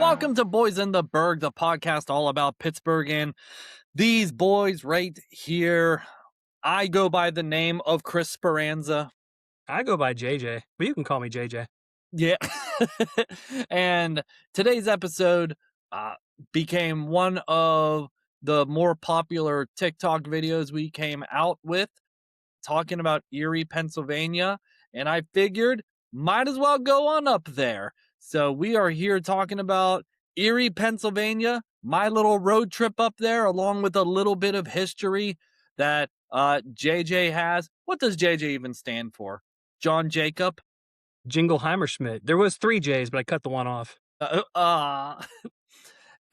welcome to Boys in the Burgh, the podcast all about Pittsburgh and these boys right here. I go by the name of Chris Speranza. I go by JJ, but you can call me JJ. Yeah. And today's episode became one of the more popular TikTok videos we came out with, talking about Erie, Pennsylvania. And I figured might as well go on up there. So we are here talking about Erie, Pennsylvania, my little road trip up there, along with a little bit of history that JJ has. What does JJ even stand for? John Jacob? Jingleheimer Schmidt. There was 3 J's, but I cut the one off.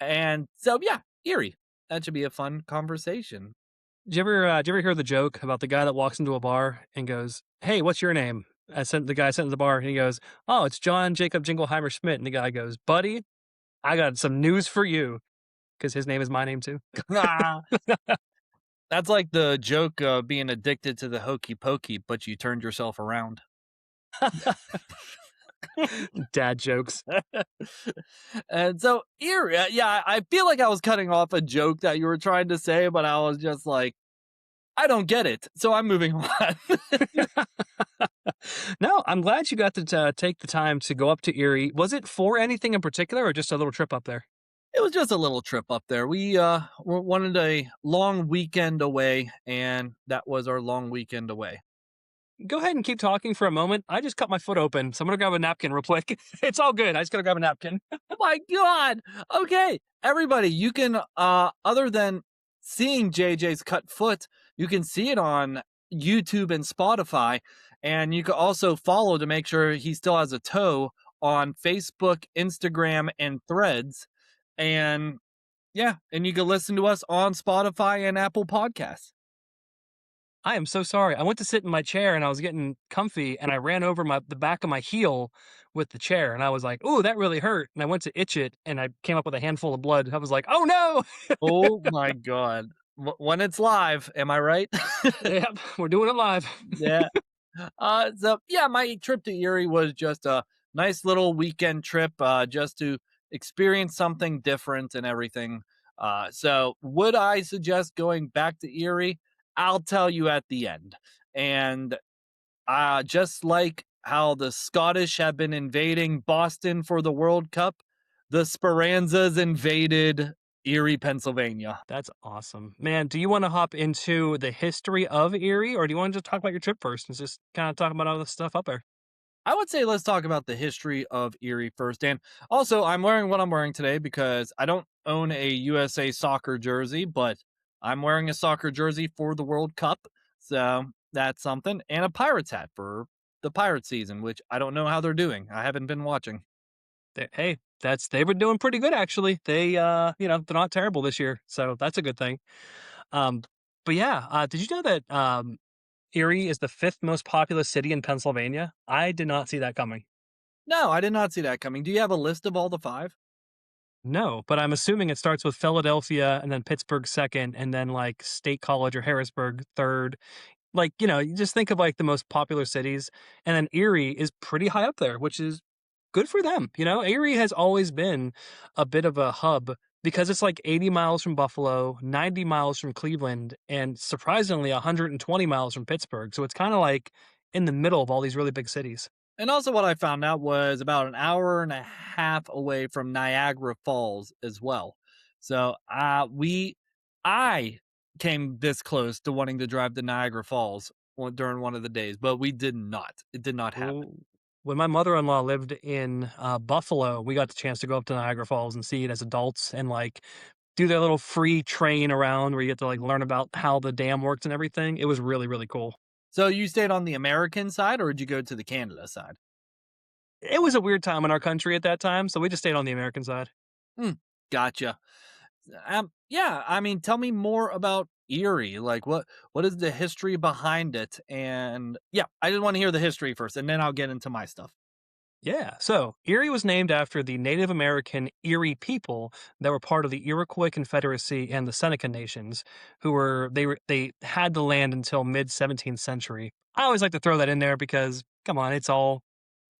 And so, yeah, Erie. That should be a fun conversation. Did you ever hear the joke about the guy that walks into a bar and goes, "Hey, what's your name?" The guy sent to the bar and he goes, "Oh, it's John Jacob Jingleheimer Schmidt." And the guy goes, "Buddy, I got some news for you," because his name is my name too. That's like the joke of being addicted to the hokey pokey, but you turned yourself around. Dad jokes. And so Erie, yeah, I feel like I was cutting off a joke that you were trying to say, but I was just like, I don't get it. So I'm moving on. No, I'm glad you got to take the time to go up to Erie. Was it for anything in particular or just a little trip up there? It was just a little trip up there. We wanted a long weekend away, and that was our long weekend away. Go ahead and keep talking for a moment. I just cut my foot open, so I'm going to grab a napkin real quick. It's all good. I just got to grab a napkin. Oh my God. Okay. Everybody, you can, other than seeing JJ's cut foot, you can see it on YouTube and Spotify. And you can also follow to make sure he still has a toe on Facebook, Instagram, and Threads. And yeah, and you can listen to us on Spotify and Apple Podcasts. I am so sorry. I went to sit in my chair and I was getting comfy and I ran over the back of my heel with the chair and I was like, "Oh, that really hurt." And I went to itch it and I came up with a handful of blood. I was like, "Oh no." Oh my God. When it's live, am I right? Yep, we're doing it live. Yeah. So yeah, my trip to Erie was just a nice little weekend trip, just to experience something different and everything. So would I suggest going back to Erie? I'll tell you at the end. And just like how the Scottish have been invading Boston for the World Cup, the Speranzas invaded Erie, Pennsylvania. That's awesome. Man, do you want to hop into the history of Erie or do you want to just talk about your trip first and just kind of talk about all the stuff up there? I would say let's talk about the history of Erie first. And also, I'm wearing what I'm wearing today because I don't own a USA soccer jersey, but I'm wearing a soccer jersey for the World Cup. So that's something. And a Pirates hat for the Pirate season, which I don't know how they're doing. I haven't been watching. Hey, they were doing pretty good actually. They're not terrible this year, so that's a good thing. Um, but yeah, did you know that Erie is the 5th most populous city in Pennsylvania? I did not see that coming. No, I did not see that coming. Do you have a list of all the 5? No, but I'm assuming it starts with Philadelphia and then Pittsburgh second, and then like State College or Harrisburg third. Like, you just think of like the most popular cities, and then Erie is pretty high up there, which is good for them. Erie has always been a bit of a hub because it's like 80 miles from Buffalo, 90 miles from Cleveland, and surprisingly 120 miles from Pittsburgh. So it's kind of like in the middle of all these really big cities. And also, what I found out was about an hour and a half away from Niagara Falls as well. So I came this close to wanting to drive to Niagara Falls during one of the days, but we did not. It did not happen. When my mother-in-law lived in Buffalo, we got the chance to go up to Niagara Falls and see it as adults and like do their little free train around where you get to like learn about how the dam works and everything. It was really, really cool. So you stayed on the American side, or did you go to the Canada side? It was a weird time in our country at that time, so we just stayed on the American side. Gotcha. Yeah, I mean, tell me more about Erie. Like, what is the history behind it? And yeah, I just want to hear the history first, and then I'll get into my stuff. Yeah, so Erie was named after the Native American Erie people that were part of the Iroquois Confederacy and the Seneca Nations, they had the land until mid 17th century. I always like to throw that in there because, come on, it's all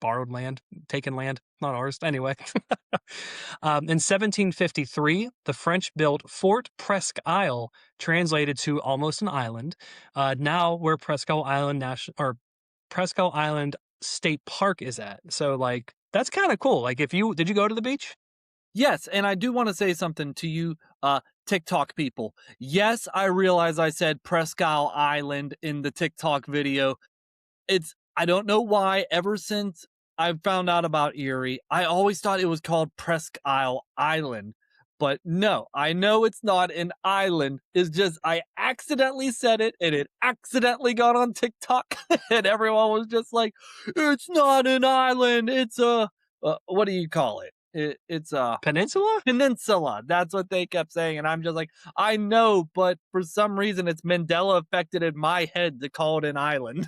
borrowed land, taken land, not ours. Anyway, in 1753, the French built Fort Presque Isle, translated to almost an island, now where Presque Island State Park is at. So, like, that's kind of cool. Like, if you did you go to the beach? Yes, and I do want to say something to you, TikTok people. Yes, I realize I said Presque Isle Island in the TikTok video. I don't know why, ever since I found out about Erie, I always thought it was called Presque Isle Island. But no, I know it's not an island. It's just I accidentally said it and it accidentally got on TikTok and everyone was just like, "It's not an island. It's a what do you call it? It's a Peninsula? peninsula." That's what they kept saying and I'm just like, "I know, but for some reason it's Mandela affected in my head to call it an island."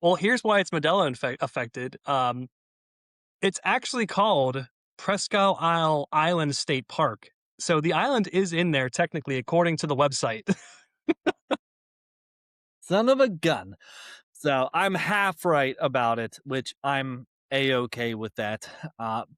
Well, here's why it's affected. It's actually called Presque Isle Island State Park. So the island is in there technically, according to the website. Son of a gun. So I'm half right about it, which I'm a-okay with that.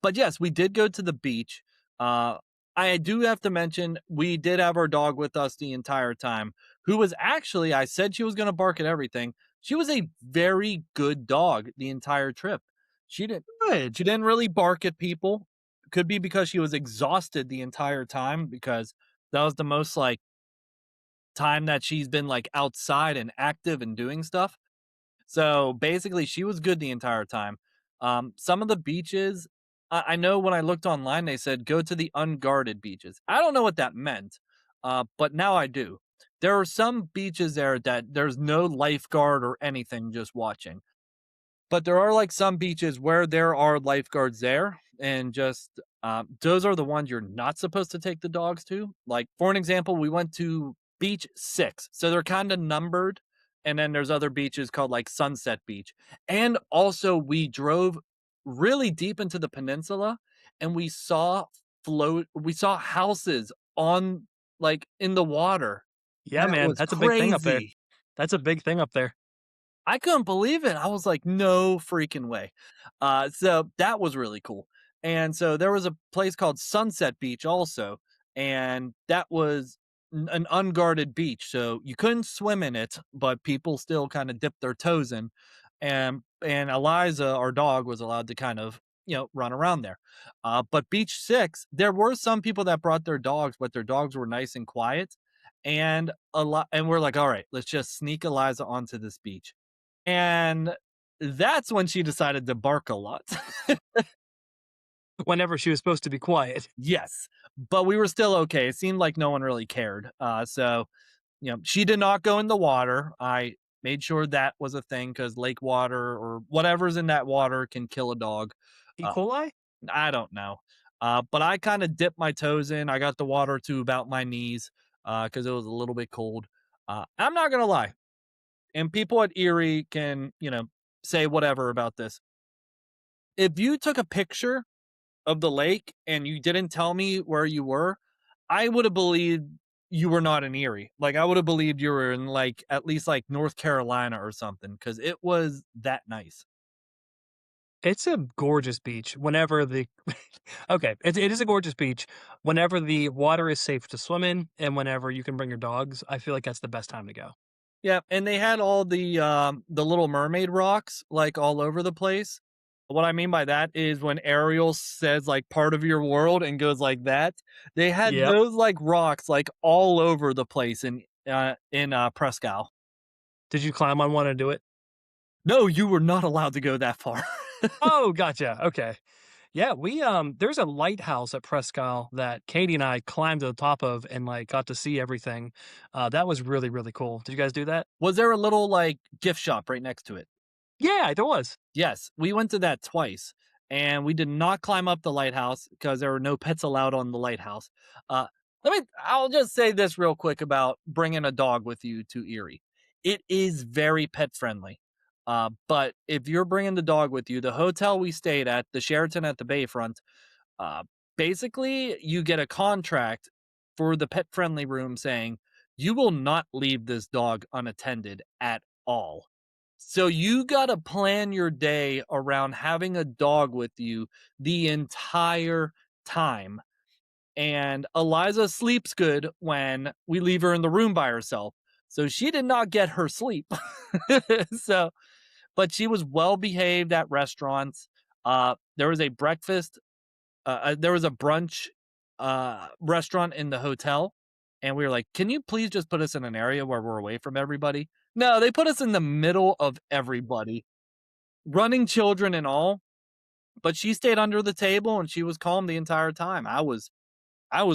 But yes, we did go to the beach. Uh, I do have to mention we did have our dog with us the entire time, who was actually, I said she was going to bark at everything. She was a very good dog the entire trip. She didn't Good. she didn't really bark at people. Could be because she was exhausted the entire time because that was the most like time that she's been like outside and active and doing stuff. So basically, she was good the entire time. Some of the beaches, I know when I looked online, they said go to the unguarded beaches. I don't know what that meant, but now I do. There are some beaches there that there's no lifeguard or anything, just watching. But there are like some beaches where there are lifeguards there, and just those are the ones you're not supposed to take the dogs to. Like for an example, we went to beach 6, so they're kind of numbered, and then there's other beaches called like Sunset Beach, and also we drove really deep into the peninsula, and we saw houses on like in the water. Yeah, That man, was that's a big thing up there. crazy. That's a big thing up there. I couldn't believe it. I was like, "No freaking way." So that was really cool. And so there was a place called Sunset Beach also, and that was an unguarded beach, so you couldn't swim in it, but people still kinda dipped their toes in, and Eliza, our dog, was allowed to kind of, run around there. But Beach 6, there were some people that brought their dogs, but their dogs were nice and quiet, and we're like, "Alright, let's just sneak Eliza onto this beach." And that's when she decided to bark a lot. Whenever she was supposed to be quiet. Yes, but we were still okay. It seemed like no one really cared. She did not go in the water. I made sure that was a thing because lake water or whatever's in that water can kill a dog. E. Uh, coli? I don't know. But I kind of dipped my toes in. I got the water to about my knees because it was a little bit cold. I'm not going to lie. And people at Erie can, say whatever about this. If you took a picture of the lake and you didn't tell me where you were, I would have believed you were not in Erie. Like I would have believed you were in like at least like North Carolina or something because it was that nice. It's a gorgeous beach whenever the okay, it is a gorgeous beach whenever the water is safe to swim in and whenever you can bring your dogs. I feel like that's the best time to go. Yeah, and they had all the little mermaid rocks like all over the place. What I mean by that is when Ariel says like part of your world and goes like that, they had Yep. those like rocks like all over the place in Presque Isle. Did you climb on one and do it? No, you were not allowed to go that far. Oh, gotcha. Okay. Yeah, there's a lighthouse at Presque Isle that Katie and I climbed to the top of and, like, got to see everything. That was really, really cool. Did you guys do that? Was there a little like gift shop right next to it? Yeah, there was. Yes, we went to that twice, and we did not climb up the lighthouse because there were no pets allowed on the lighthouse. Uh, I'll just say this real quick about bringing a dog with you to Erie. It is very pet friendly. But if you're bringing the dog with you, the hotel we stayed at, the Sheraton at the Bayfront, uh, basically you get a contract for the pet friendly room saying you will not leave this dog unattended at all. So you gotta plan your day around having a dog with you the entire time. And Eliza sleeps good when we leave her in the room by herself. So she did not get her sleep. So, but she was well behaved at restaurants. There was a breakfast, there was a brunch restaurant in the hotel. And we were like, can you please just put us in an area where we're away from everybody? No, they put us in the middle of everybody, running children and all. But she stayed under the table and she was calm the entire time. I was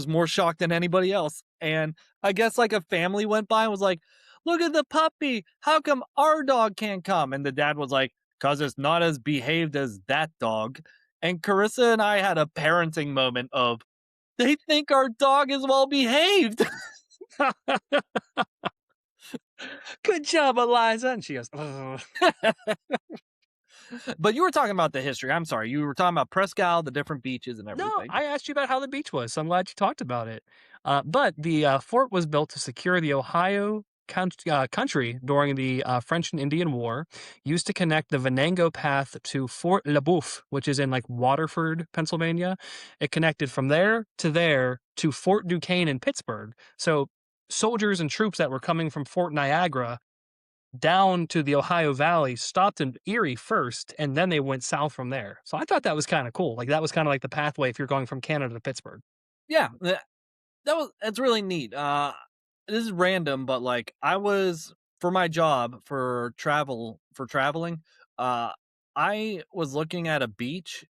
more shocked than anybody else. And I guess like a family went by and was like, look at the puppy. How come our dog can't come? And the dad was like, because it's not as behaved as that dog. And Carissa and I had a parenting moment of, they think our dog is well behaved. Good job, Eliza. And she goes, oh. But you were talking about the history. I'm sorry. You were talking about Presque Isle, the different beaches and No, everything. I asked you about how the beach was, so I'm glad you talked about it. But the fort was built to secure the Ohio country during the French and Indian War, used to connect the Venango Path to Fort Le Boeuf, which is in like Waterford, Pennsylvania. It connected from there to Fort Duquesne in Pittsburgh. So soldiers and troops that were coming from Fort Niagara down to the Ohio Valley, stopped in Erie first, and then they went south from there. So I thought that was kind of cool. Like that was kind of like the pathway if you're going from Canada to Pittsburgh. Yeah, that's really neat. This is random, but like I was for my job for traveling. Uh, I was looking at a beach,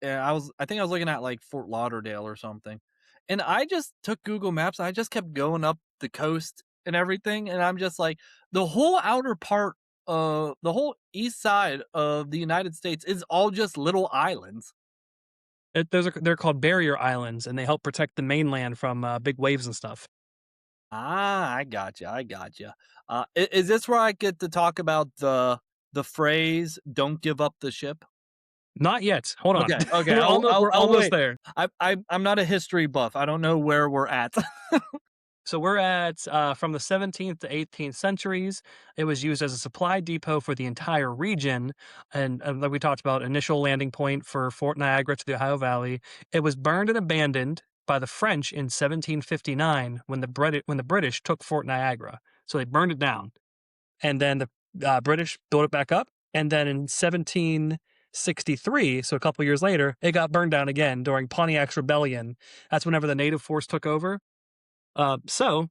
and I think I was looking at like Fort Lauderdale or something, and I just took Google Maps. And I just kept going up the coast and everything, and I'm just like the whole outer part. The whole east side of the United States is all just little islands. They're called barrier islands, and they help protect the mainland from big waves and stuff. Ah, I gotcha. I gotcha. Is this where I get to talk about the phrase "Don't give up the ship"? Not yet. Hold on. Okay, okay. We're I'll almost wait. there. I'm not a history buff. I don't know where we're at. So we're at from the 17th to 18th centuries. It was used as a supply depot for the entire region, and like we talked about, initial landing point for Fort Niagara to the Ohio Valley. It was burned and abandoned by the French in 1759 when the British took Fort Niagara. So they burned it down, and then the British built it back up, and then in 1763, so a couple years later, it got burned down again during Pontiac's Rebellion. That's whenever the native force took over. So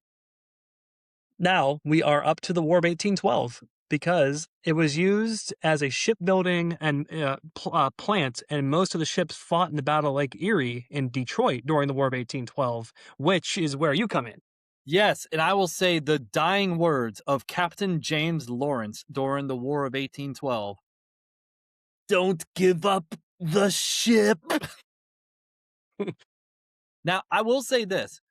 now we are up to the War of 1812 because it was used as a shipbuilding and plant, and most of the ships fought in the Battle of Lake Erie in Detroit during the War of 1812, which is where you come in. Yes, and I will say the dying words of Captain James Lawrence during the War of 1812. Don't give up the ship. Now, I will say this.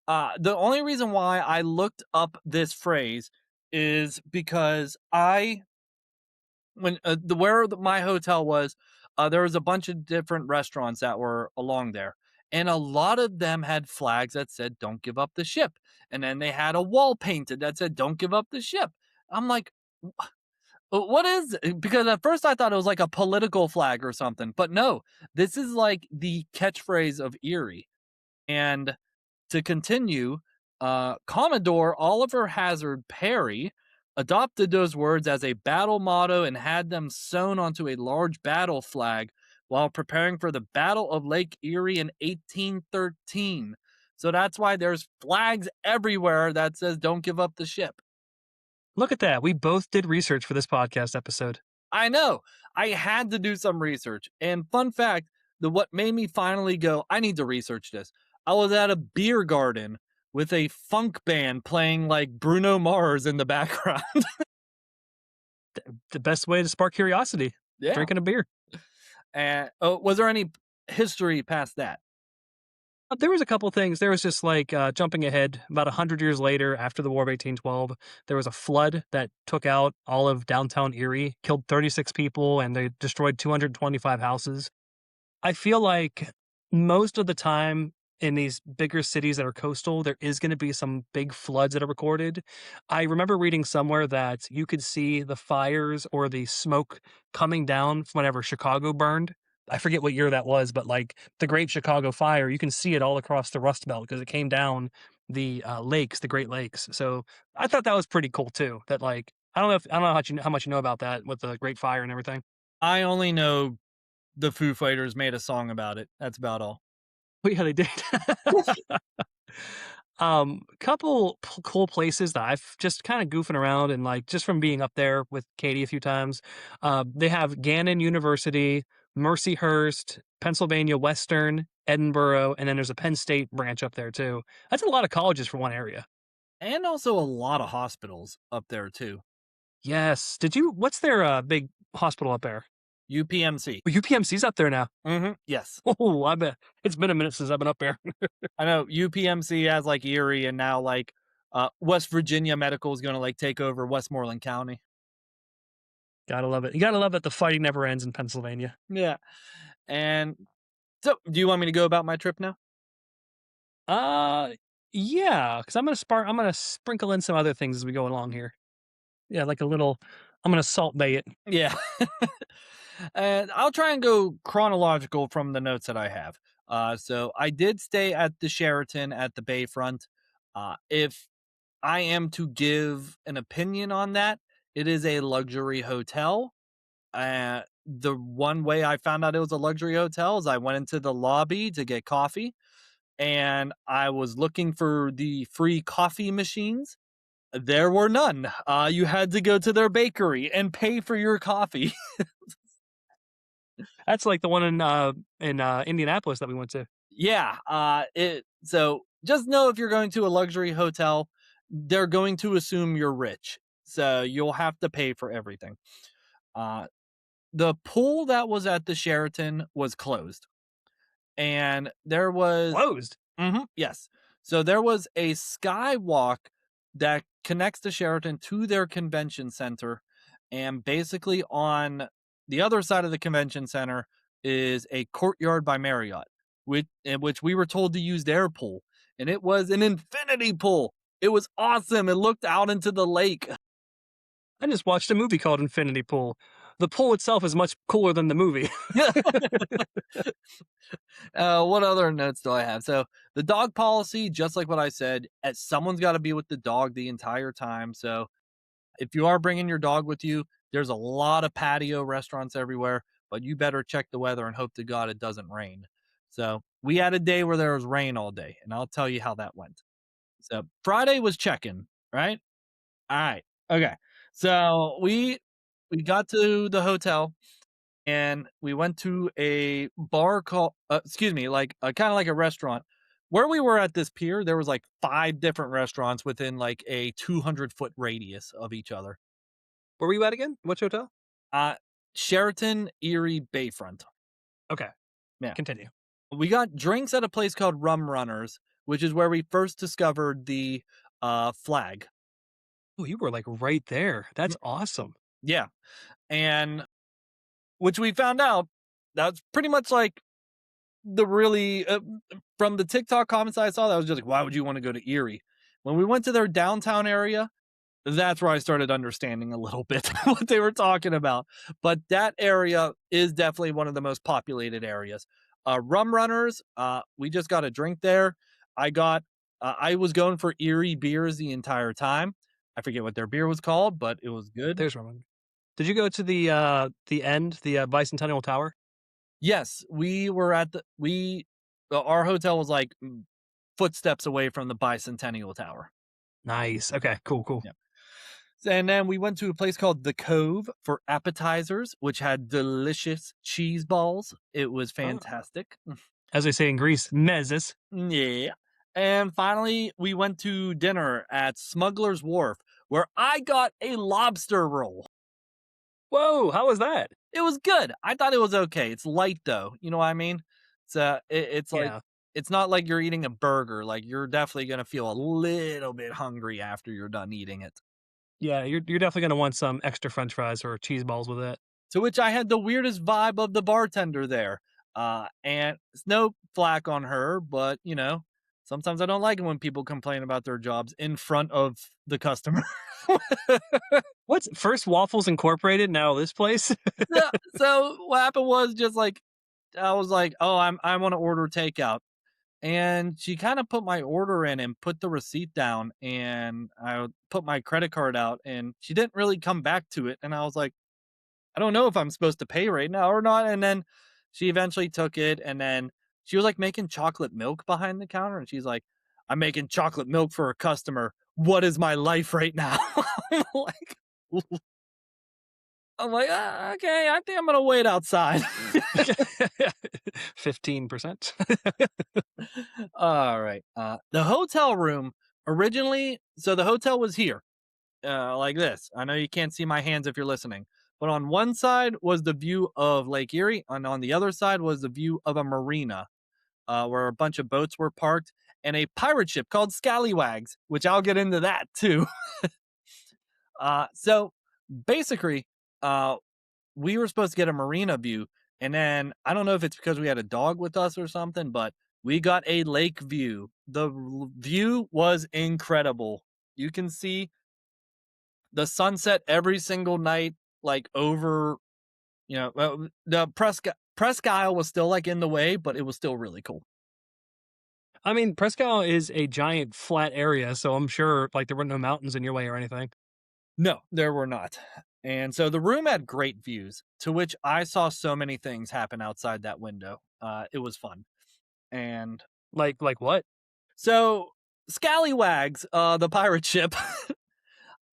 The only reason why I looked up this phrase is because when my hotel was, there was a bunch of different restaurants that were along there, and a lot of them had flags that said "Don't give up the ship," and then they had a wall painted that said "Don't give up the ship." I'm like, What is it?" Because at first I thought it was like a political flag or something, but no, this is like the catchphrase of Erie. And to continue, Commodore Oliver Hazard Perry adopted those words as a battle motto and had them sewn onto a large battle flag while preparing for the Battle of Lake Erie in 1813. So that's why there's flags everywhere that says "Don't give up the ship." Look at that. We both did research for this podcast episode. I know. I had to do some research. And fun fact, the what made me finally go, I need to research this. I was at a beer garden with a funk band playing like Bruno Mars in the background. The best way to spark curiosity, Yeah. drinking a beer. And oh, was there any history past that? There was a couple things. There was just like jumping ahead about 100 years later after the War of 1812, there was a flood that took out all of downtown Erie, killed 36 people, and they destroyed 225 houses. I feel like most of the time in these bigger cities that are coastal, there is going to be some big floods that are recorded. I remember reading somewhere that you could see the fires or the smoke coming down from whenever Chicago burned. I forget what year that was, but like the Great Chicago Fire, you can see it all across the Rust Belt because it came down the lakes, the Great Lakes. So I thought that was pretty cool too. That like I don't know how much you know about that with the Great Fire and everything. I only know the Foo Fighters made a song about it. That's about all. But yeah, they did. Couple cool places that I've just kind of goofing around and like just from being up there with Katie a few times. They have Gannon University, Mercyhurst, Pennsylvania Western, Edinburgh, and then there's a Penn State branch up there too. That's a lot of colleges for one area. And also a lot of hospitals up there too. Yes. What's their big hospital up there? UPMC. Well, UPMC's up there now. Yes. Oh, I bet it's been a minute since I've been up there. I know UPMC has like Erie, and now like West Virginia Medical is going to like take over Westmoreland County. Gotta love it. You gotta love that the fighting never ends in Pennsylvania. Yeah. And so, do you want me to go about my trip now? Uh, yeah, because I'm gonna sprinkle in some other things as we go along here. Yeah, like a little. I'm gonna salt bay it. Yeah. And I'll try and go chronological from the notes that I have. So I did stay at the Sheraton at the Bayfront. If I am to give an opinion on that, it is a luxury hotel. The one way I found out it was a luxury hotel is I went into the lobby to get coffee, and I was looking for the free coffee machines. There were none. You had to go to their bakery and pay for your coffee. That's like the one in Indianapolis that we went to. Yeah, it so just know if you're going to a luxury hotel, they're going to assume you're rich. So you'll have to pay for everything. Uh the pool that was at the Sheraton was closed. And there was Closed. yes. So there was a skywalk that connects the Sheraton to their convention center, and basically on the other side of the convention center is a Courtyard by Marriott, in which we were told to use their pool, and it was an infinity pool. It was awesome. It looked out into the lake. I just watched a movie called Infinity Pool. The pool itself is much cooler than the movie. What other notes do I have? So the dog policy, just like what I said, someone's got to be with the dog the entire time. So if you are bringing your dog with you, there's a lot of patio restaurants everywhere, but you better check the weather and hope to God it doesn't rain. So we had a day where there was rain all day, and I'll tell you how that went. So Friday was check-in, right? All right. Okay. So we got to the hotel, and we went to a bar called excuse me, like kind of like a restaurant. Where we were at this pier, there was like 5 different restaurants within like a 200-foot radius of each other. Where were you at again? Which hotel? Uh, Sheraton Erie Bayfront. Okay, Yeah. continue. We got drinks at a place called Rum Runners, which is where we first discovered the flag. Oh, you were like right there. Mm, That's awesome. yeah. And which we found out that's pretty much like the really from the TikTok comments I saw, that was just like, why would you want to go to Erie? When we went to their downtown area, that's where I started understanding a little bit what they were talking about. But that area is definitely one of the most populated areas. Rum Runners, we just got a drink there. I was going for Erie beers the entire time. I forget what their beer was called, but it was good. There's one. Did you go to the end, the Bicentennial Tower? Yes, we were at our hotel was like footsteps away from the Bicentennial Tower. Nice. Okay. Cool. Cool. Yeah. And then we went to a place called The Cove for appetizers, which had delicious cheese balls. It was Oh, fantastic. as they say in Greece, mezzes. Yeah. And finally, we went to dinner at Smuggler's Wharf, where I got a lobster roll. Whoa! How was that? It was good. I thought it was okay. It's light though. You know what I mean? It's like Yeah. it's not like you're eating a burger. Like you're definitely gonna feel a little bit hungry after you're done eating it. Yeah. You're definitely gonna want some extra French fries or cheese balls with it. To which I had the weirdest vibe of the bartender there. And it's no flack on her, but sometimes I don't like it when people complain about their jobs in front of the customer. What's First Waffles Incorporated, now this place? So what happened was just like I was like, "Oh, I want to order takeout." And she kind of put my order in and put the receipt down, and I put my credit card out, and she didn't really come back to it, and I was like, "I don't know if I'm supposed to pay right now or not." And then she eventually took it, and then she was like making chocolate milk behind the counter, and she's like, "I'm making chocolate milk for a customer. What is my life right now?" I'm like Okay, I think I'm gonna wait outside." 15%. All right. The hotel room originally, so the hotel was here, like this. I know you can't see my hands if you're listening, but on one side was the view of Lake Erie, and on the other side was the view of a marina, where a bunch of boats were parked, and a pirate ship called Scallywags, which I'll get into that too. So basically, uh, we were supposed to get a marina view, and then I don't know if it's because we had a dog with us or something, but we got a lake view. The view was incredible. You can see the sunset every single night, like over, the Presque Isle was still like in the way, but it was still really cool. I mean, Presque Isle is a giant flat area, so I'm sure like there were no mountains in your way or anything. No, there were not. And so the room had great views, to which I saw so many things happen outside that window. It was fun. And Like what? so, Scallywags, the pirate ship,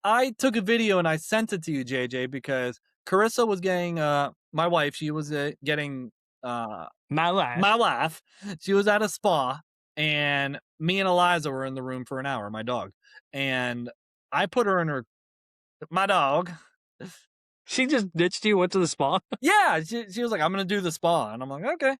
I took a video and I sent it to you, JJ, because Carissa was getting, my wife, she was getting, uh, My my life. wife, she was at a spa, and me and Eliza were in the room for an hour, my dog. And I put her in my dog. She just ditched you, went to the spa. Yeah, she was like, "I'm gonna do the spa," and I'm like, "Okay."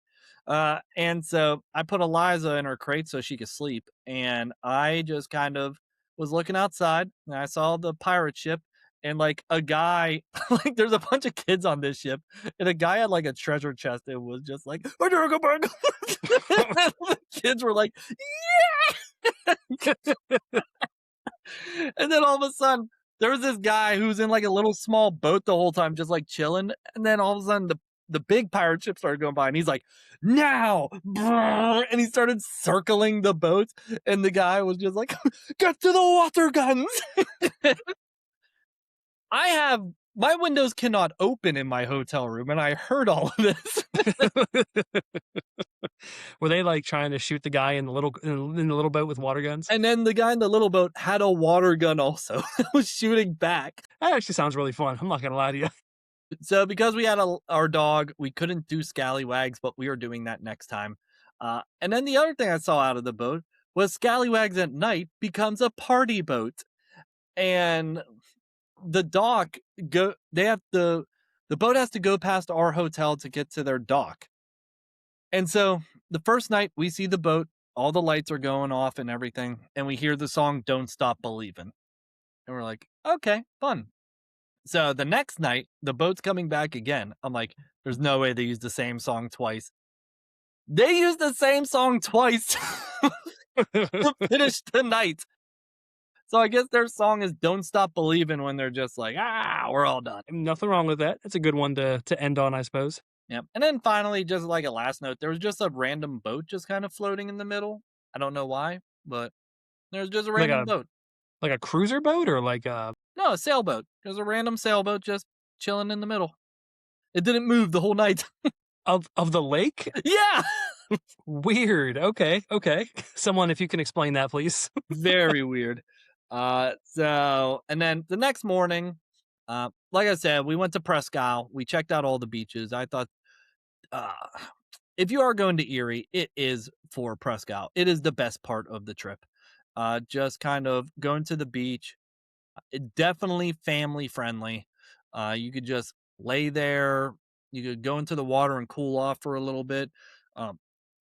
And so I put Eliza in her crate so she could sleep, and I just kind of was looking outside, and I saw the pirate ship, and like a guy, like there's a bunch of kids on this ship, and a guy had like a treasure chest. It was just like, the kids were like, and then all of a sudden, there was this guy who's in like a little small boat the whole time, just like chilling. And then all of a sudden, the big pirate ship started going by, and he's like, "Now!" And he started circling the boats. And the guy was just like, "Get to the water guns!" I have My windows cannot open in my hotel room, and I heard all of this. Were they like trying to shoot the guy in the little boat with water guns? And then the guy in the little boat had a water gun also. Was shooting back. That actually sounds really fun. I'm not gonna lie to you. So because we had our dog, we couldn't do scallywags, but we were doing that next time. And then the other thing I saw out of the boat was scallywags at night becomes a party boat, and the dock go. They have the boat has to go past our hotel to get to their dock, and so the first night we see the boat, all the lights are going off and everything, and we hear the song "Don't Stop Believin'," and we're like, okay, fun. So the next night, the boat's coming back again. I'm like, there's no way they used the same song twice. They used the same song twice to finish the night. So I guess their song is Don't Stop Believing when they're just like, we're all done. Nothing wrong with that. It's a good one to end on, I suppose. Yep. And then finally, just like a last note, there was just a random boat just kind of floating in the middle. I don't know why, but there's just a Like random a boat. like a cruiser boat or like a No, a sailboat. There's a random sailboat just chilling in the middle. It didn't move the whole night. of the lake? Yeah. Weird. Okay, okay. Someone, if you can explain that, please. Very weird. And then the next morning, like I said, we went to Presque Isle. We checked out all the beaches. I thought, uh, if you are going to Erie, it is for Presque Isle. It is the best part of the trip. Just kind of going to the beach. Definitely family friendly. You could just lay there. You could go into the water and cool off for a little bit. Um,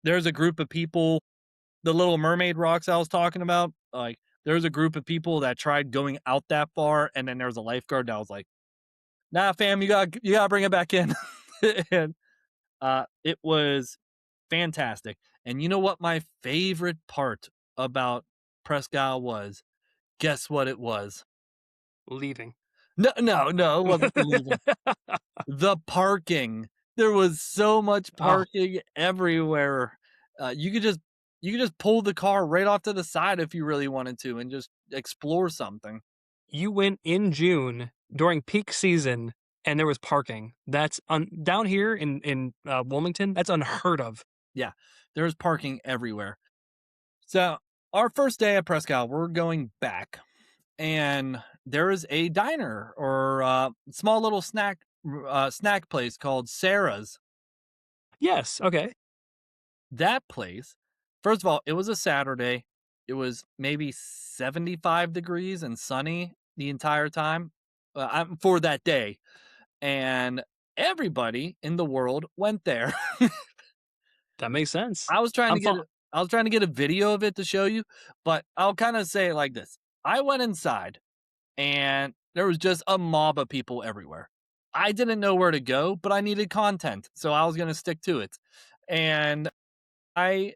there's a group of people, the Little Mermaid rocks I was talking about, like, there's a group of people that tried going out that far, and then there was a lifeguard that was like, "Nah, fam, you gotta bring it back in." And It was fantastic. And you know what my favorite part about Presque Isle was? Guess what it was? Leaving. No, no, no, it wasn't the leaving. The parking. There was so much Oh, parking everywhere. You could just pull the car right off to the side if you really wanted to and just explore something. you went in June during peak season and there was parking. That's down here in Wilmington, that's unheard of. Yeah, there was parking everywhere. So, our first day at Presque Isle, we're going back, and there is a diner or, small little snack place called Sarah's. Yes, okay. That place, first of all, it was a Saturday. It was maybe 75 degrees and sunny the entire time, for that day, and everybody in the world went there. That makes sense. I was trying to I'm get fine. a I was trying to get a video of it to show you, but I'll kinda say it like this. I went inside, and there was just a mob of people everywhere. I didn't know where to go, but I needed content, so I was gonna stick to it, and I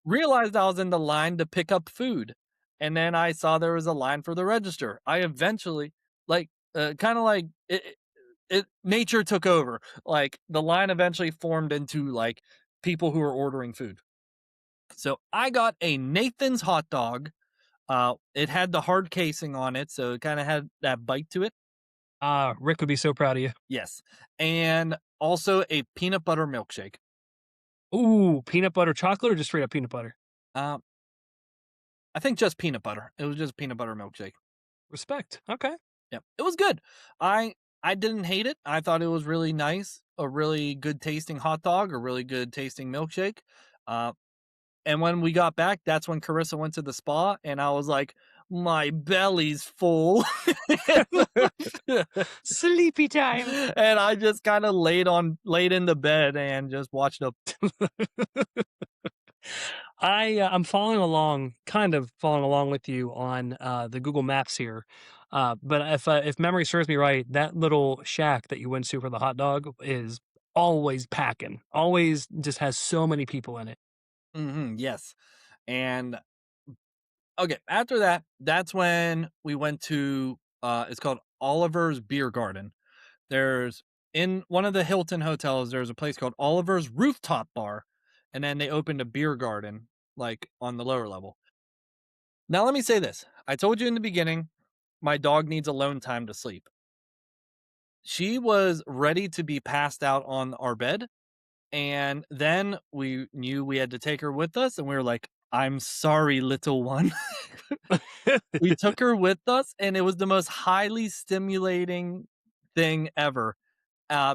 realized I was in the line to pick up food, and then I saw there was a line for the register. I eventually, like, kinda like nature took over. Like, the line eventually formed into, like, people who were ordering food. So, I got a Nathan's hot dog. It had the hard casing on it, so it kinda had that bite to it. Ah, Rick would be so proud of you. Yes, and also a peanut butter milkshake. Ooh, peanut butter chocolate or just straight up peanut butter? Um, I think just peanut butter. It was just peanut butter milkshake. Respect. Okay. Yeah, it was good. I didn't hate it. I thought it was really nice, a really good tasting hot dog, a really good tasting milkshake. Uh, and when we got back, that's when Carissa went to the spa, and I was like, "My belly's full." Sleepy time. And I just kinda laid in the bed and just watched a I'm following along, kind of following along with you on the Google Maps here. But if memory serves me right, that little shack that you went to for the hot dog is always packing. Always just has so many people in it. Mhm, yes. And, okay, after that, that's when we went to, it's called Oliver's Beer Garden. There's in one of the Hilton hotels, there's a place called Oliver's Rooftop Bar, and then they opened a beer garden, like, on the lower level. Now let me say this, I told you in the beginning, my dog needs alone time to sleep. She was ready to be passed out on our bed, and then we knew we had to take her with us, and we were like, "I'm sorry, little one." We took her with us, and it was the most highly stimulating thing ever,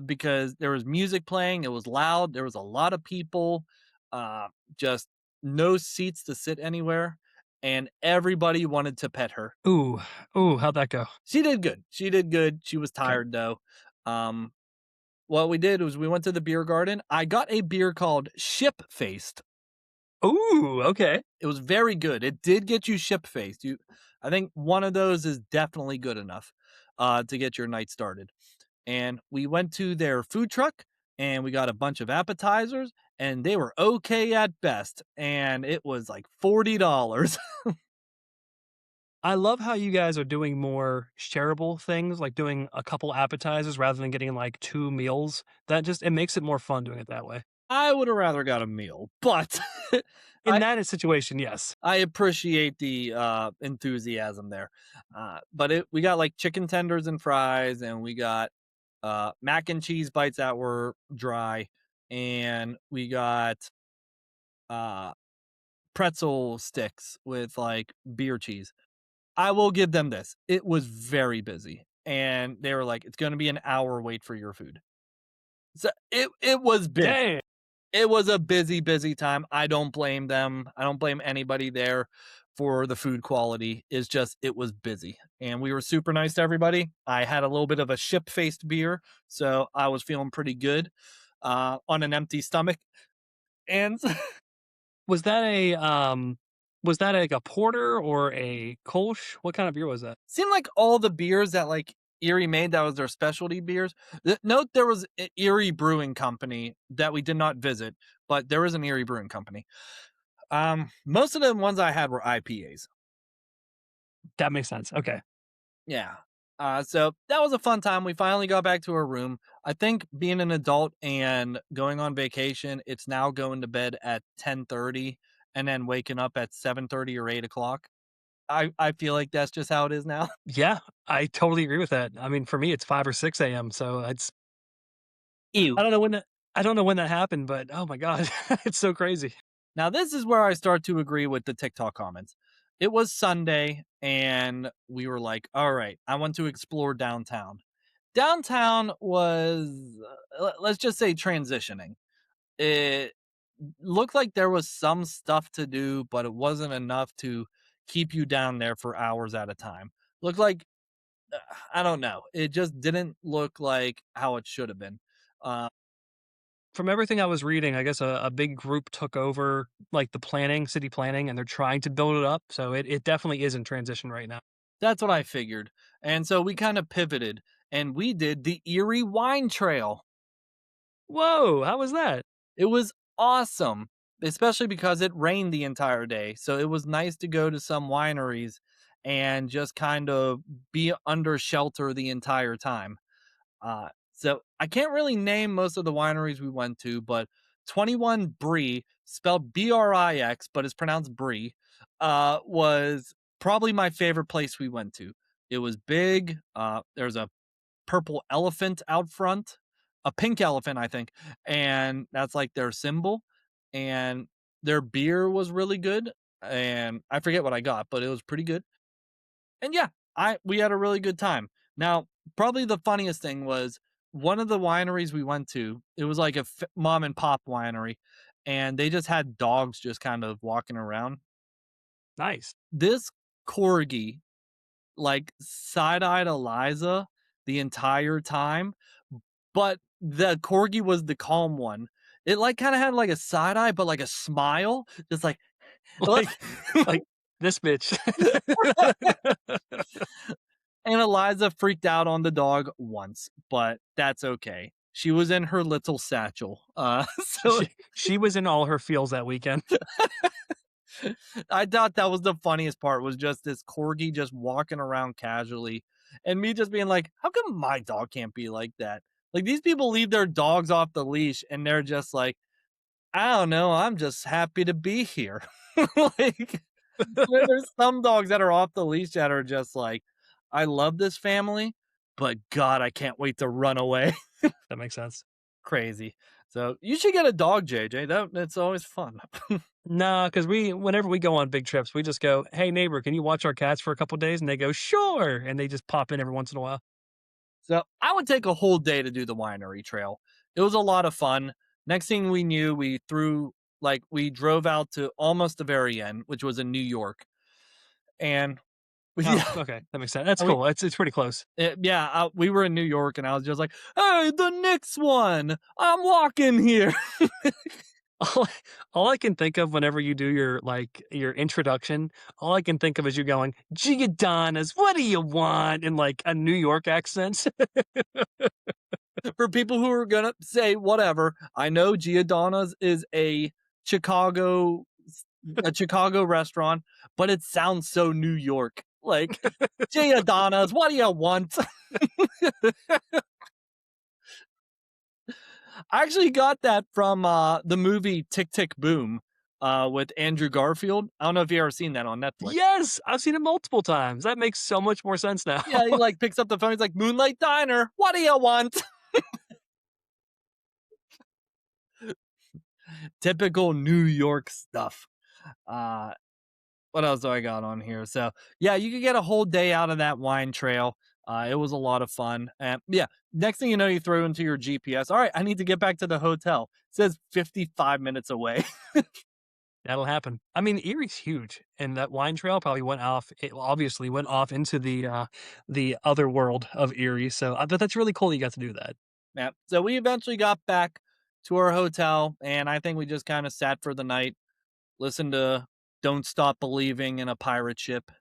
because there was music playing, it was loud, there was a lot of people, uh, just no seats to sit anywhere, and everybody wanted to pet her. Ooh, ooh, how'd that go? She did good, she did good, she was Okay. tired though. Um, what we did was we went to the beer garden, I got a beer called Ship-Faced. Ooh, okay. It was very good, it did get you ship-faced, I think one of those is definitely good enough, to get your night started. And we went to their food truck and we got a bunch of appetizers and they were okay at best. And it was like $40. I love how you guys are doing more shareable things, like doing a couple appetizers rather than getting like two meals. That just it makes it more fun doing it that way. I would have rather got a meal, but In I that situation, yes. I appreciate the enthusiasm there. But we got like chicken tenders and fries, and we got mac and cheese bites that were dry, and we got uh pretzel sticks with like beer cheese. I will give them this. It was very busy, and they were like, "It's gonna be an hour wait for your food." So, it was busy. Dang. It was a busy, busy time. I don't blame them. I don't blame anybody there for the food quality. It's just it was busy, and we were super nice to everybody. I had a little bit of a ship-faced beer, so I was feeling pretty good, on an empty stomach, and Was that a was that like a porter or a Kolsch? What kind of beer was that? seemed like all the beers that, like, Erie made that was their specialty beers. Note there was Erie Brewing Company that we did not visit, but there is an Erie Brewing Company. Most of the ones I had were IPAs. That makes sense. Okay. Yeah. So that was a fun time. We finally got back to our room. I think being an adult and going on vacation, it's now going to bed at 10:30 and then waking up at 7:30 or 8 o'clock. I feel like that's just how it is now. Yeah, I totally agree with that. I mean, for me, it's 5 or 6 a.m., so it's Ew. I don't know when that I don't know when that happened, but oh my god, it's so crazy. Now this is where I start to agree with the TikTok comments. It was Sunday and we were like, all right, I want to explore downtown. Downtown was, let's just say, transitioning. It looked like there was some stuff to do, but it wasn't enough to keep you down there for hours at a time. Looked like, I don't know. It just didn't look like how it should have been. Uh, From everything I was reading, I guess a big group took over, like, the planning, city planning, and they're trying to build it up, so it definitely is in transition right now. that's what I figured. And so we kind of pivoted and we did the Erie Wine Trail. Whoa, how was that? It was awesome, especially because it rained the entire day. So it was nice to go to some wineries and just kind of be under shelter the entire time. So I can't really name most of the wineries we went to, but 21 Brie, spelled Brix, but it's pronounced Brie, was probably my favorite place we went to. It was big. There's a purple elephant out front, a pink elephant, I think, and that's like their symbol. And their beer was really good, and I forget what I got, but it was pretty good. And yeah, I we had a really good time. Now, probably the funniest thing was one of the wineries we went to. It was like a mom and pop winery, and they just had dogs just kind of walking around. Nice. This corgi like side-eyed Eliza the entire time, but the corgi was the calm one. It, like, kinda had, like, a side eye, but, like, a smile, just like Like like, this bitch. and Eliza freaked out on the dog once, but that's okay. She was in her little satchel, so She was in all her feels that weekend. I thought that was the funniest part was just this corgi just walking around casually and me just being like, "How come my dog can't be like that?" Like, these people leave their dogs off the leash and they're just like, "I don't know, I'm just happy to be here." Like, there's some dogs that are off the leash that are just like, "I love this family, but god, I can't wait to run away." That makes sense. Crazy. So, you should get a dog, JJ, that's always fun. No, because whenever we go on big trips, we just go, "Hey, neighbor, can you watch our cats for a couple days?" And they go, "Sure," and they just pop in every once in a while. So I would take a whole day to do the winery trail. It was a lot of fun. Next thing we knew, we drove out to almost the very end, which was in New York. And Oh, yeah, okay, that makes sense. That's and cool. It's pretty close. we were in New York and I was just like, hey, the next one, I'm walking here. All I all I can think of whenever you do your introduction, all I can think of is you going, "Giadanas, what do you want?" in, like, a New York accent. For people who are going to say whatever, I know Giordano's is Chicago, a Chicago restaurant, but it sounds so New York. Like, Giordano's, what do you want? I actually got that from the movie Tick Tick Boom with Andrew Garfield. I don't know if you ever seen that on Netflix. Yes, I've seen it multiple times. That makes so much more sense now. Yeah, he like picks up the phone. He's like, Moonlight Diner, what do you want? Typical New York stuff. Uh, what else do I got on here? So yeah, you could get a whole day out of that wine trail. It was a lot of fun. And yeah, next thing you know, you throw into your GPS. All right, I need to get back to the hotel. It says 55 minutes away. That'll happen. I mean, Erie's huge, and that wine trail probably obviously went off into the other world of Erie, so, but that's really cool that you got to do that. Yeah. So we eventually got back to our hotel, and I think we just kind of sat for the night, listened to "Don't Stop Believing" in a pirate ship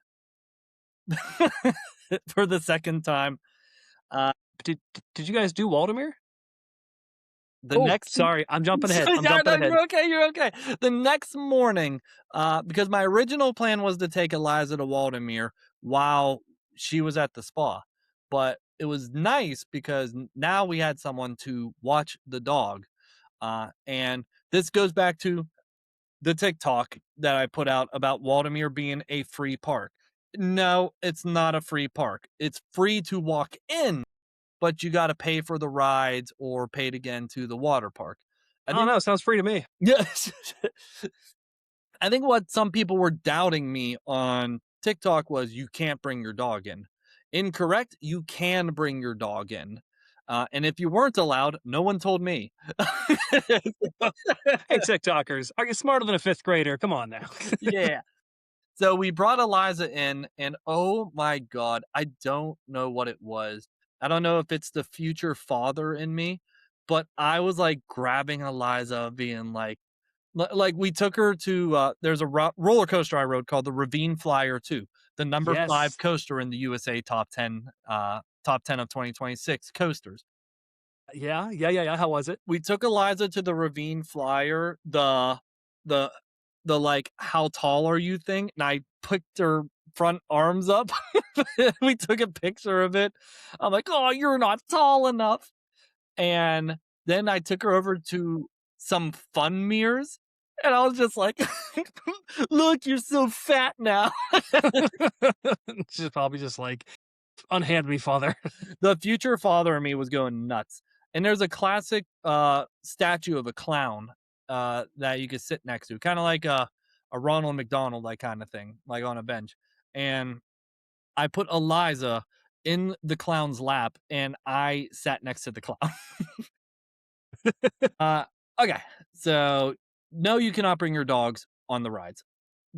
for the second time. Uh, Did you guys do Waldameer? the Oh, next sorry, I'm jumping ahead. I'm yeah, jumping no, ahead. you're okay. The next morning, because my original plan was to take Eliza to Waldameer while she was at the spa, but it was nice because now we had someone to watch the dog. And this goes back to the TikTok that I put out about Waldameer being a free park. No, it's not a free park. It's free to walk in, but you got to pay for the rides or pay to get into the water park. I I don't think know. Sounds free to me. yes. I think what some people were doubting me on TikTok was you can't bring your dog in. Incorrect. You can bring your dog in. And if you weren't allowed, no one told me. Hey, TikTokers, are you smarter than a fifth grader? Come on now. Yeah. So we brought Eliza in, and oh my God, I don't know what it was. I don't know if it's the future father in me, but I was like grabbing Eliza, being like, like we took her to there's a roller coaster I rode called the Ravine Flyer 2, the number 5 Yes. coaster in the USA top 10 of 2026 coasters. Yeah. Yeah. Yeah. Yeah. How was it? We took Eliza to the Ravine Flyer, the like how tall are you thing, and I picked her front arms up. We took a picture of it. I'm like, "Oh, you're not tall enough." And then I took her over to some fun mirrors, and I was just like, "Look, you're so fat now." She's probably just like, unhand me, father. The future father in me was going nuts. And there's a classic statue of a clown that you could sit next to, kind of like a Ronald McDonald like kind of thing, like on a bench. And I put Eliza in the clown's lap, and I sat next to the clown. uh, okay, so no, you cannot bring your dogs on the rides,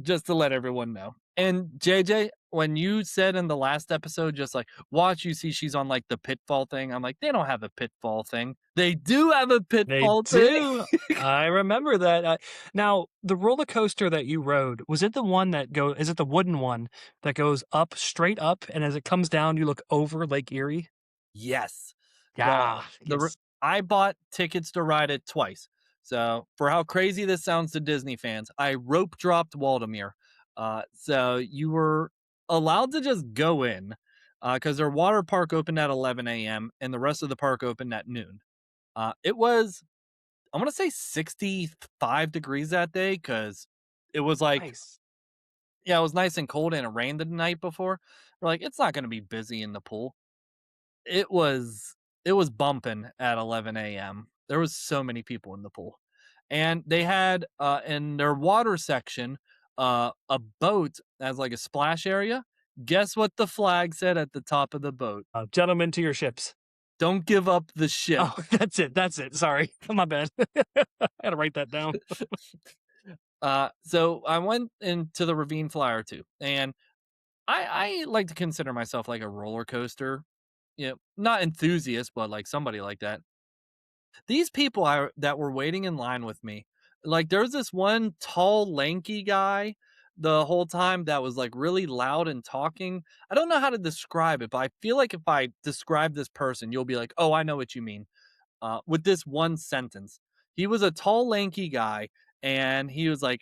just to let everyone know. And JJ, when you said in the last episode, just like, watch, you see she's on like the pitfall thing. I'm like, they don't have a pitfall thing. They do have a They pitfall thing. do. I remember that. Now, the roller coaster that you rode, was it the one that go? Is it the wooden one that goes up, straight up, and as it comes down, you look over Lake Erie? Yes. Yeah. The Yes. I bought tickets to ride it twice. So for how crazy this sounds to Disney fans, I rope dropped Waldameer. So you were allowed to just go in because their water park opened at 11 a.m. and the rest of the park opened at noon. It was, I want to say 65 degrees that day because it was like, Nice. yeah, it was nice and cold and it rained the night before. We're like, it's not going to be busy in the pool. It was it was bumping at 11 a.m. There was so many people in the pool. And they had, in their water section, a boat as, like, a splash area. Guess what the flag said at the top of the boat? Gentlemen, to your ships. "Don't give up the ship." Oh, that's it. That's it. Sorry. My bad. I gotta write that down. So I went into the Ravine Flyer too, and I like to consider myself like a roller coaster, not enthusiast, but, like, somebody like that. These people that were waiting in line with me, like, there's this one tall, lanky guy the whole time that was, like, really loud and talking. I don't know how to describe it, but I feel like if I describe this person, you'll be like, "Oh, I know what you mean," with this one sentence. He was a tall, lanky guy, and he was, like,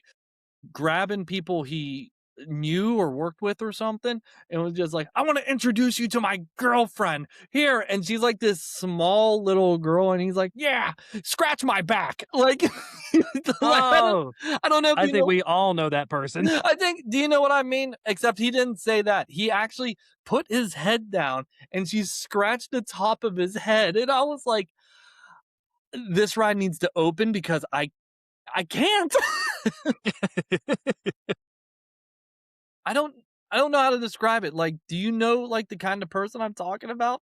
grabbing people he knew or worked with or something, and was just like, "I wanna introduce you to my girlfriend, here," and she's like this small little girl, and he's like, "Yeah, scratch my back." Like, like, Oh, I don't know if I you think know. we all know that person. I think, do you know what I mean? Except he didn't say that. He actually put his head down, and she scratched the top of his head, and I was like, "This ride needs to open because I can't." I don't I don't know how to describe it. Like, do you know, like, the kind of person I'm talking about?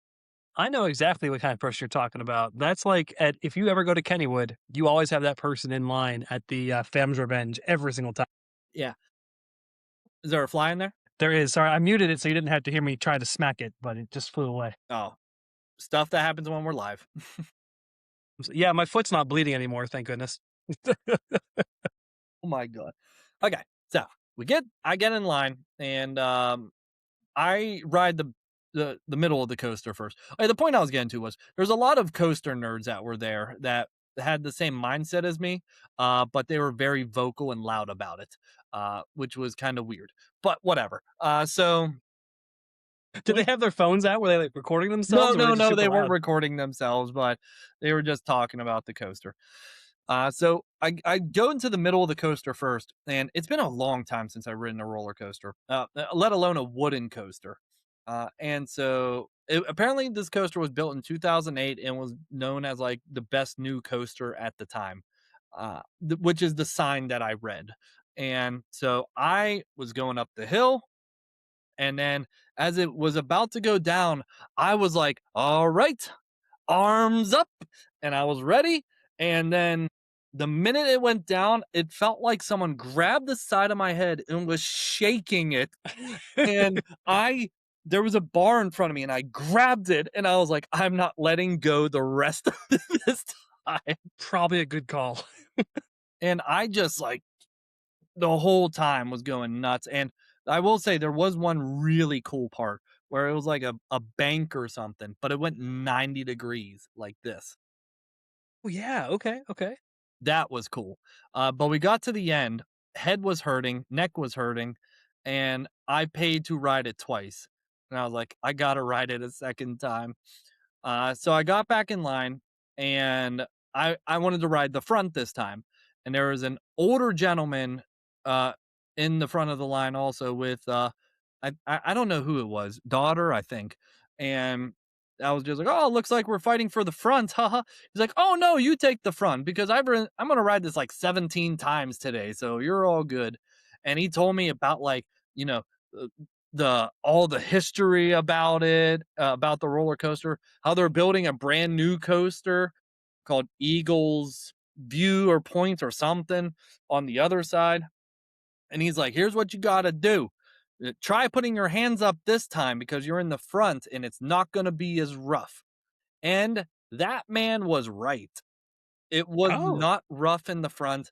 I know exactly what kind of person you're talking about. That's like at if you ever go to Kennywood, you always have that person in line at the Fem's Revenge every single time. Yeah. Is there a fly in there? There is. Sorry, I muted it so you didn't have to hear me try to smack it, but it just flew away. Oh, stuff that happens when we're live. Yeah, my foot's not bleeding anymore, thank goodness. Oh my god. Okay, so I get in line and, I ride the middle of the coaster first. The point I was getting to was there's a lot of coaster nerds that were there that had the same mindset as me, but they were very vocal and loud about it, which was kind of weird. But whatever. So Did they we have their phones out? Were they, like, recording no, themselves, or were they no, just no, super they weren't loud? recording themselves, but they were just talking about the coaster. So I go into the middle of the coaster first, and it's been a long time since I've ridden a roller coaster, let alone a wooden coaster. And so apparently this coaster was built in 2008 and was known as like the best new coaster at the time, which is the sign that I read. And so I was going up the hill, and then as it was about to go down, I was like, all right, arms up, and I was ready. And then the minute it went down, it felt like someone grabbed the side of my head and was shaking it. And there was a bar in front of me and I grabbed it and I was like, I'm not letting go the rest of this time. Probably a good call. And I just like the whole time was going nuts. And I will say there was one really cool part where it was like a bank or something, but it went 90 degrees like this. Oh, yeah, okay, okay. That was cool. But we got to the end, head was hurting, neck was hurting, and I paid to ride it twice. And I was like, I gotta ride it a second time. So I got back in line and I wanted to ride the front this time. And there was an older gentleman uh in the front of the line also with I don't know who it was, daughter, I think. And I was just like, "Oh, looks like we're fighting for the front." Haha. He's like, "Oh no, you take the front because I'm going to ride this like 17 times today, so you're all good." And he told me about like, you know, uh, the all the history about it, about the roller coaster, how they're building a brand new coaster called Eagles View or Point or something on the other side. And he's like, "Here's what you got to do. Try putting your hands up this time because you're in the front and it's not going to be as rough." And that man was right. It was Oh. not rough in the front.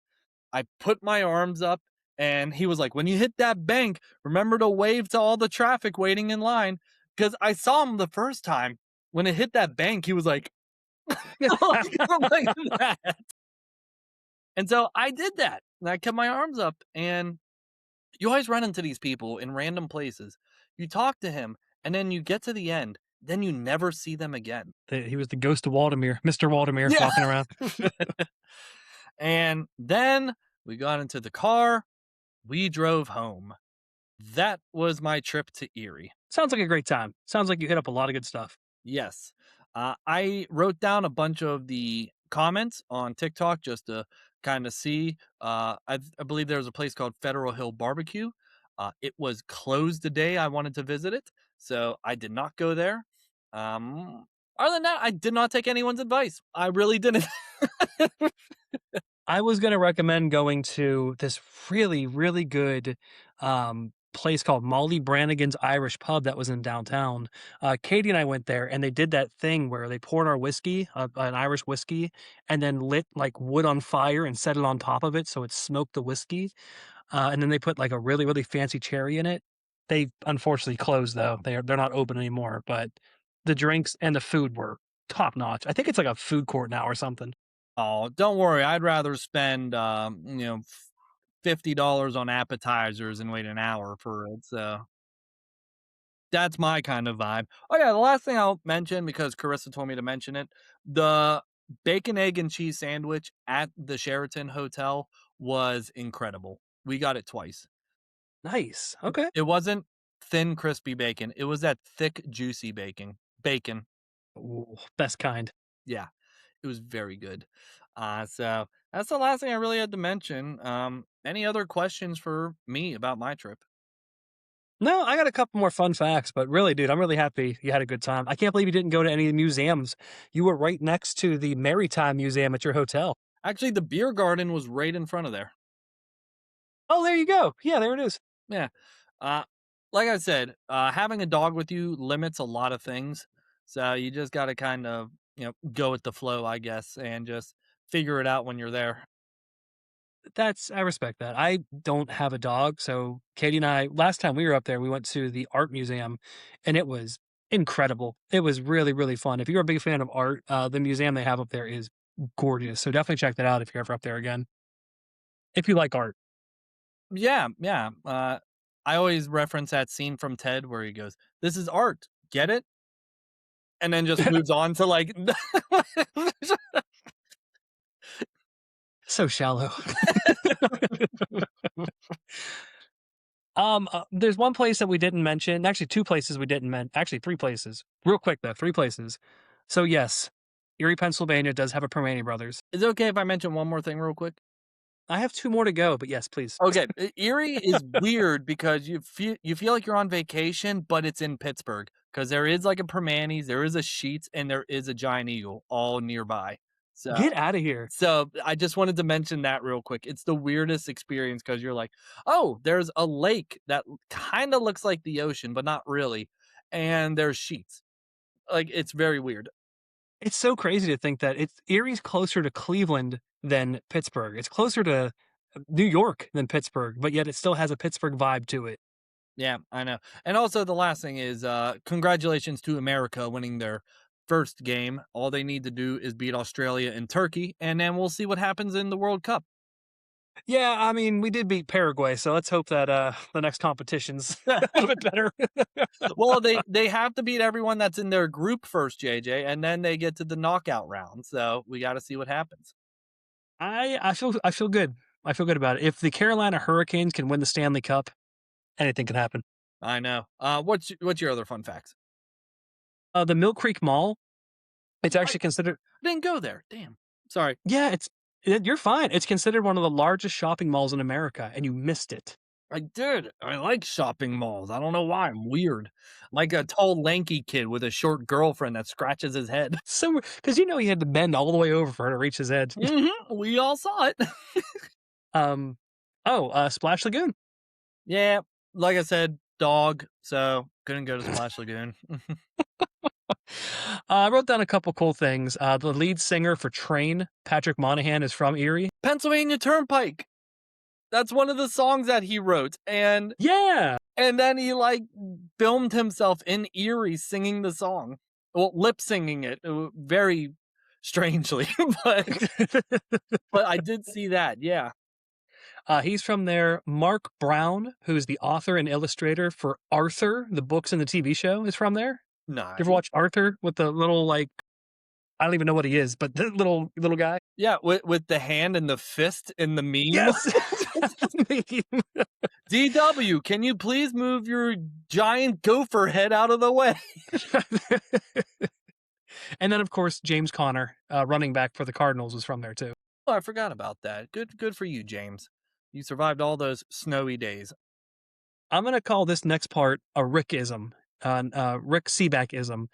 I put my arms up and he was like, "When you hit that bank, remember to wave to all the traffic waiting in line." Because I saw him the first time. When it hit that bank, he was like, like that. And so I did that. And I kept my arms up. And you always run into these people in random places. You talk to him, and then you get to the end, then you never see them again. He was the ghost of Waldameer, Mr. Waldameer Yeah. walking around. And then we got into the car, we drove home. That was my trip to Erie. Sounds like a great time. Sounds like you hit up a lot of good stuff. Yes. I wrote down a bunch of the comments on TikTok just to kind of see. I believe there was a place called Federal Hill Barbecue. It was closed the day I wanted to visit it, so I did not go there. Other than that, I did not take anyone's advice. I really didn't. I was gonna recommend going to this really, really good, place called Molly Brannigan's Irish Pub that was in downtown. Katie and I went there, and they did that thing where they poured our whiskey, an Irish whiskey, and then lit, like, wood on fire and set it on top of it so it smoked the whiskey, and then they put, like, a really, really fancy cherry in it. They unfortunately closed, though. They're not open anymore, but the drinks and the food were top notch. I think it's like a food court now or something. Oh, don't worry. I'd rather spend $50 on appetizers and wait an hour for it. So that's my kind of vibe. Oh yeah, the last thing I'll mention because Carissa told me to mention it, the bacon, egg, and cheese sandwich at the Sheraton Hotel was incredible. We got it twice. Nice, okay. It wasn't thin, crispy bacon. It was that thick, juicy bacon. Bacon. Ooh, best kind. Yeah, it was very good. So that's the last thing I really had to mention. Any other questions for me about my trip? No, I got a couple more fun facts, but really, dude, I'm really happy you had a good time. I can't believe you didn't go to any of the museums. You were right next to the Maritime Museum at your hotel. Actually, the beer garden was right in front of there. Oh, there you go. Yeah, there it is. Yeah. Uh, like I said, having a dog with you limits a lot of things. So you just got to kind of, go with the flow, I guess, and just figure it out when you're there. I respect that. I don't have a dog, so Katie and I last time we were up there, we went to the art museum and it was incredible. It was really, really fun. If you're a big fan of art, the museum they have up there is gorgeous. So definitely check that out if you're ever up there again. If you like art. Yeah, yeah. I always reference that scene from Ted where he goes, "This is art. Get it?" And then just moves on to like So shallow. There's one place that we didn't mention. Actually, two places we didn't mention. Actually, three places. Real quick though, three places. So yes, Erie, Pennsylvania does have a Permane Brothers. Is it okay if I mention one more thing real quick? I have two more to go, but yes, please. Okay, Erie is weird because you feel like you're on vacation, but it's in Pittsburgh because there is like a Permanis, there is a Sheets, and there is a Giant Eagle all nearby. So Get out of here. so I just wanted to mention that real quick. It's the weirdest experience because you're like, "Oh, there's a lake that kinda looks like the ocean, but not really, and there's Sheets." Like, it's very weird. It's so crazy to think that Erie's closer to Cleveland than Pittsburgh. It's closer to New York than Pittsburgh, but yet it still has a Pittsburgh vibe to it. Yeah, I know. And also the last thing is, congratulations to America winning their first game. All they need to do is beat Australia and Turkey, and then we'll see what happens in the World Cup. Yeah, I mean, we did beat Paraguay, so let's hope that the next competition's a little bit better. Well, they have to beat everyone that's in their group first, JJ, and then they get to the knockout round. So we got to see what happens. I feel good. I feel good about it. If the Carolina Hurricanes can win the Stanley Cup, anything can happen. I know. What's your other fun facts? The Mill Creek Mall, it's I actually considered. didn't go there. Damn. Sorry. Yeah, you're fine. It's considered one of the largest shopping malls in America, and you missed it. I did. I like shopping malls. I don't know why. I'm weird. Like a tall, lanky kid with a short girlfriend that scratches his head. So, because he had to bend all the way over for her to reach his edge. We all saw it. Um, Splash Lagoon. Yeah, like I said, dog, so couldn't go to Splash Lagoon. I wrote down a couple cool things. The lead singer for Train, Patrick Monahan, is from Erie. Pennsylvania Turnpike. That's one of the songs that he wrote, and Yeah. and then he, like, filmed himself in Erie singing the song. Well, lip singing it, very strangely, but but I did see that, yeah. He's from there. Mark Brown, who's the author and illustrator for Arthur, the books and the TV show, is from there. You ever Nice. watch Arthur with the little like I don't even know what he is, but the little guy? Yeah, with the hand and the fist in the meme. Yes. DW, can you please move your giant gopher head out of the way? And then of course James Conner, running back for the Cardinals, was from there too. Oh, I forgot about that. Good for you, James. You survived all those snowy days. I'm gonna call this next part a Rickism, Rick Seebeckism.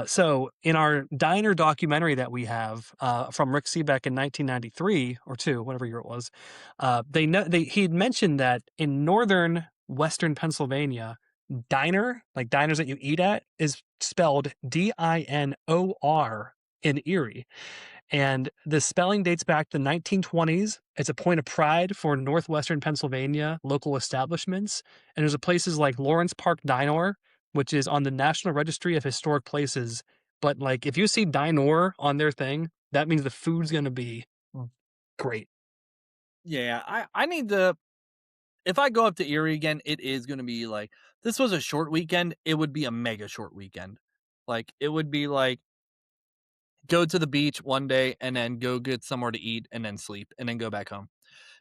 So in our diner documentary that we have from Rick Seebeck in 1993 or two, whatever year it was, he had mentioned that in northern Western Pennsylvania, diner, like diners that you eat at, is spelled Dinor in Erie. And the spelling dates back to the 1920s. It's a point of pride for Northwestern Pennsylvania local establishments. And there's places like Lawrence Park Dinor, which is on the National Registry of Historic Places. But like if you see Dinor on their thing, that means the food's gonna be great. Yeah, I need to if I go up to Erie again, it is gonna be like this was a short weekend, it would be a mega short weekend. Like it would be like go to the beach one day and then go get somewhere to eat and then sleep and then go back home.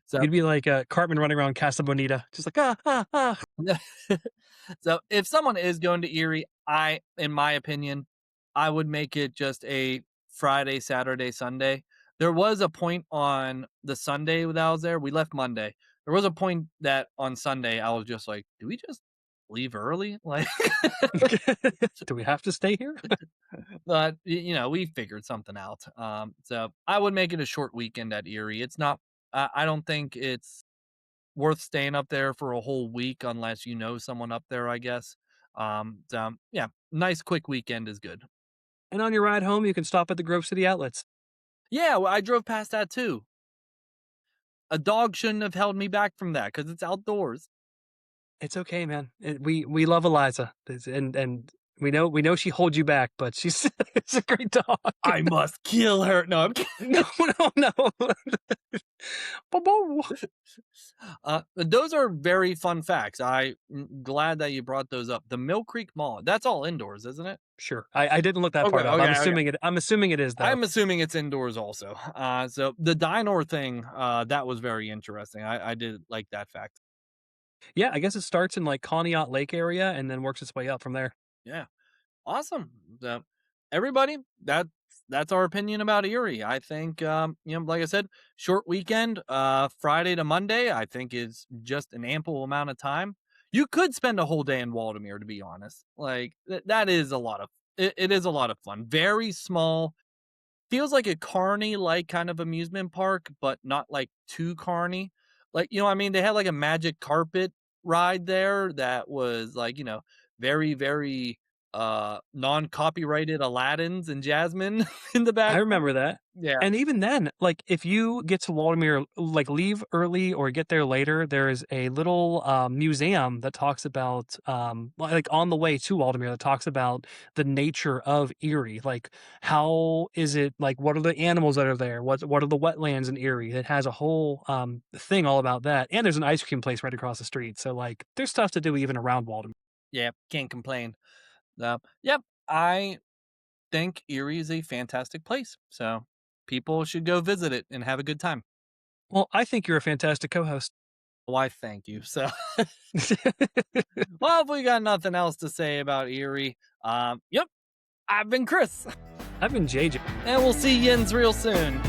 So You'd be like Cartman running around Casa Bonita, just like ah. so if someone is going to Erie, in my opinion, I would make it just a Friday, Saturday, Sunday. There was a point on the Sunday that I was there. We left Monday. There was a point that on Sunday I was just like, "Do we just leave early?" Like, Do we have to stay here? but we figured something out. So I would make it a short weekend at Erie. It's not. I don't think it's worth staying up there for a whole week unless you know someone up there, I guess. So yeah, nice quick weekend is good. And on your ride home, you can stop at the Grove City outlets. Yeah, well, I drove past that too. A dog shouldn't have held me back from that because it's outdoors. It's okay, man. We love Eliza, and We know she holds you back, but she's it's a great dog. I must kill her. No, I'm No, kidding. no, no. Bo-bo. Those are very fun facts. Glad that you brought those up. The Mill Creek Mall, that's all indoors, isn't it? Sure. I didn't look that Okay, part up. I'm okay, okay. assuming it is though. I'm assuming it's indoors also. So the diner thing, that was very interesting. I did like that fact. Yeah, I guess it starts in like Conneaut Lake area and then works its way up from there. Yeah. Awesome. So, everybody, that's our opinion about Erie. I think, like I said, short weekend, Friday to Monday, I think is just an ample amount of time. You could spend a whole day in Waldameer, to be honest. Like that is a lot of it is a lot of fun. Very small, feels like a carny like kind of amusement park, but not like too carny. Like, what I mean? They had like a magic carpet ride there that was like, very, very non-copyrighted Aladdins and Jasmine in the I background. remember that. Yeah. And even then, like if you get to Waldameer, like leave early or get there later, there's a little museum that talks about, like on the way to Waldameer, that talks about the nature of Erie. Like, how is it? Like, what are the animals that are there? What are the wetlands in Erie? It has a whole thing all about that. And there's an ice cream place right across the street. So like, there's stuff to do even around Waldameer. Yeah, can't complain. Yep, I think Erie is a fantastic place. So people should go visit it and have a good time. Well, I think you're a fantastic co-host. Why, thank you. So, well, if we got nothing else to say about Erie, yep, I've been Chris, I've been JJ. and we'll see yins real soon.